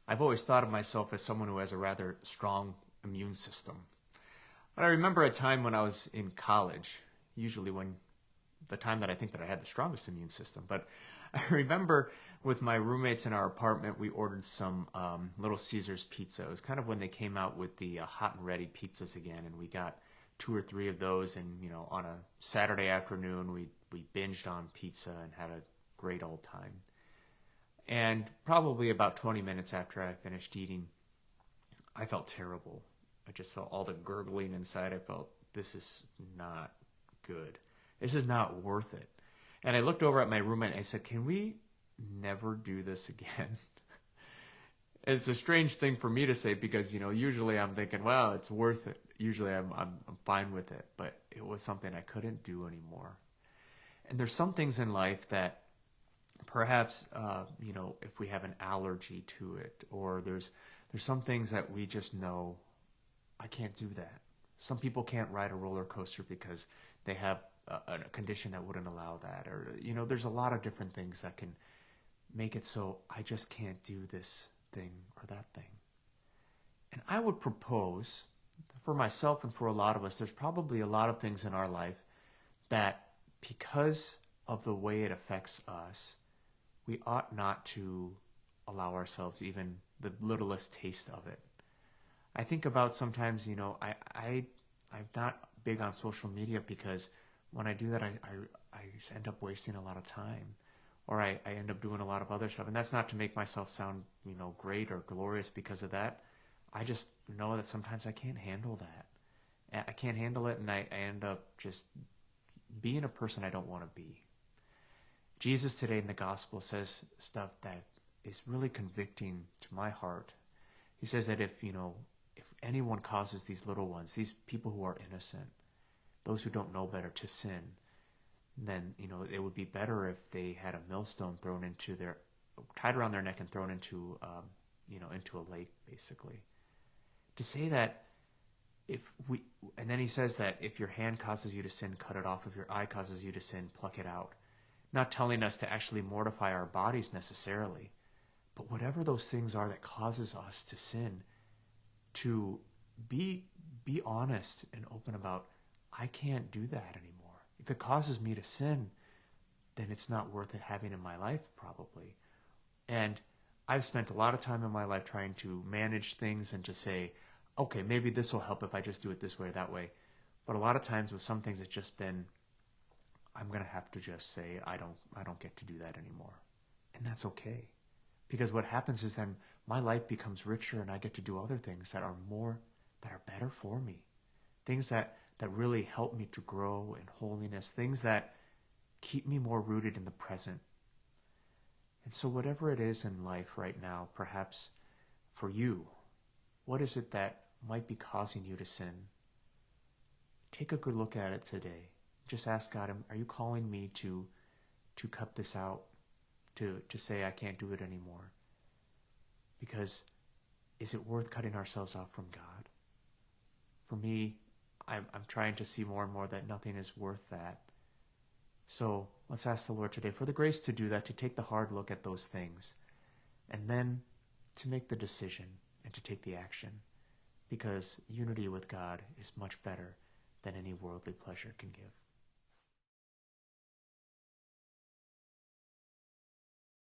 I've always thought of myself as someone who has a rather strong immune system. But I remember a time when I was in college, usually when the time that I think that I had the strongest immune system. But I remember with my roommates in our apartment, we ordered some Little Caesars pizza. It was kind of when they came out with the hot and ready pizzas again, and we got two or three of those. And on a Saturday afternoon, we binged on pizza and had a great old time. And probably about 20 minutes after I finished eating, I felt terrible. I just felt all the gurgling inside. I felt this is not good. This is not worth it. And I looked over at my roommate and I said, "Can we never do this again?" It's a strange thing for me to say because, usually I'm thinking, well, it's worth it. Usually I'm fine with it. But it was something I couldn't do anymore. And there's some things in life that perhaps, if we have an allergy to it, or there's some things that we just know, I can't do that. Some people can't ride a roller coaster because they have a condition that wouldn't allow that. Or, there's a lot of different things that can make it so I just can't do this thing or that thing. And I would propose, for myself and for a lot of us, there's probably a lot of things in our life that because of the way it affects us, we ought not to allow ourselves even the littlest taste of it. I think about sometimes, I'm not big on social media because when I do that, I just end up wasting a lot of time, or I end up doing a lot of other stuff. And that's not to make myself sound, great or glorious because of that. I just know that sometimes I can't handle that. I can't handle it, and I end up just being a person I don't want to be. Jesus today in the gospel says stuff that is really convicting to my heart. He says that if anyone causes these little ones, these people who are innocent, those who don't know better, to sin, then, it would be better if they had a millstone tied around their neck and thrown into a lake, basically. To say that and then he says that if your hand causes you to sin, cut it off. If your eye causes you to sin, pluck it out. Not telling us to actually mortify our bodies necessarily, but whatever those things are that causes us to sin, to be honest and open about, I can't do that anymore. If it causes me to sin, then it's not worth it having in my life, probably. And I've spent a lot of time in my life trying to manage things and to say, okay, maybe this will help if I just do it this way or that way. But a lot of times with some things, it's just been, I'm going to have to just say, I don't get to do that anymore. And that's okay. Because what happens is then my life becomes richer and I get to do other things that are better for me. Things that really help me to grow in holiness. Things that keep me more rooted in the present. And so whatever it is in life right now, perhaps for you, what is it that might be causing you to sin? Take a good look at it today. Just ask God, are you calling me to cut this out? To say I can't do it anymore? Because is it worth cutting ourselves off from God? For me, I'm trying to see more and more that nothing is worth that. So let's ask the Lord today for the grace to do that, to take the hard look at those things, and then to make the decision and to take the action. Because unity with God is much better than any worldly pleasure can give.